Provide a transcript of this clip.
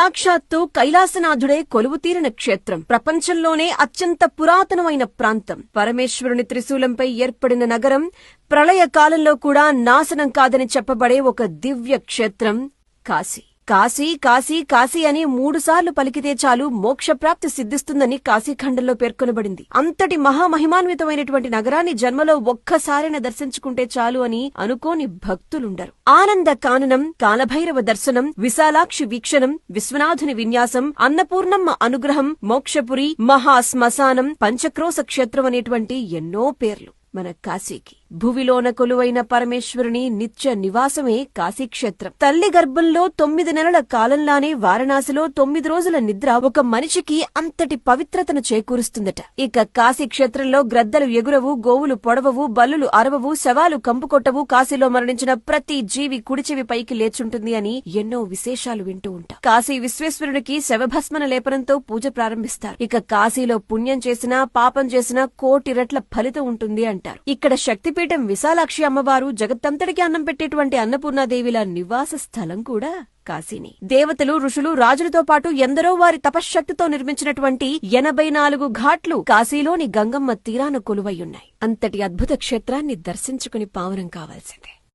సాక్షాత్తు కైలాసనాథుడే కొలువుతీరిన క్షేత్రం. ప్రపంచంలోనే అత్యంత పురాతనమైన ప్రాంతం. పరమేశ్వరుని త్రిశూలంపై ఏర్పడిన నగరం ప్రళయ కాలంలో కూడా నాశనం కాదని చెప్పబడే ఒక దివ్య క్షేత్రం కాశీ. కాశీ కాశీ కాశీ అని 3 సార్లు పలికితే చాలు మోక్షప్రాప్తి సిద్ధిస్తుందని కాశీఖండంలో పేర్కొనబడింది. అంతటి మహామహిమాన్వితమైనటువంటి నగరాన్ని జన్మలో ఒక్కసారైనా దర్శించుకుంటే చాలు అని అనుకోని భక్తులుండరు. ఆనంద కాననం, కాలభైరవ దర్శనం, విశాలాక్షి వీక్షణం, విశ్వనాథుని విన్యాసం, అన్నపూర్ణమ్మ అనుగ్రహం, మోక్షపురి, మహాశ్మశానం, పంచక్రోశ క్షేత్రం అనేటువంటి ఎన్నో పేర్లు మన కాశీకి. భువిలోన కొలువైన పరమేశ్వరుని నిత్య నివాసమే కాశీక్షేత్రం. తల్లి గర్భంలో 9 నెలల కాలంలానే వారణాసిలో 9 రోజుల నిద్ర ఒక మనిషికి అంతటి పవిత్రతను చేకూరుస్తుందట. ఇక కాశీక్షేత్రంలో గ్రద్దలు ఎగురవు, గోవులు పొడవవు, బల్లులు అరవవు, శవాలు కంపుకొట్టవు, కాశీలో మరణించిన ప్రతి జీవి కుడిచెవి పైకి లేచుంటుంది అని ఎన్నో విశేషాలు వింటూ ఉంటాం. కాశీ విశ్వేశ్వరునికి శవభస్మన లేపనంతో పూజ ప్రారంభిస్తారు. ఇక కాశీలో పుణ్యం చేసినా పాపం చేసినా 1,000,000 రెట్ల ఫలితం ఉంటుంది అంటారు. ఇక్కడ శక్తిపీఠం విశాలాక్షి అమ్మవారు, జగత్తంతటికి అన్నం పెట్టేటువంటి అన్నపూర్ణాదేవిల నివాస స్థలం కూడా కాశీని. దేవతలు, ఋషులు, రాజులతో పాటు ఎందరో వారి తపశ్శక్తితో నిర్మించినటువంటి 84 ఘాట్లు కాశీలోని గంగమ్మ తీరాన కొలువయ్యున్నాయి. అంతటి అద్భుత క్షేత్రాన్ని దర్శించుకుని పావనం కావాల్సిందే.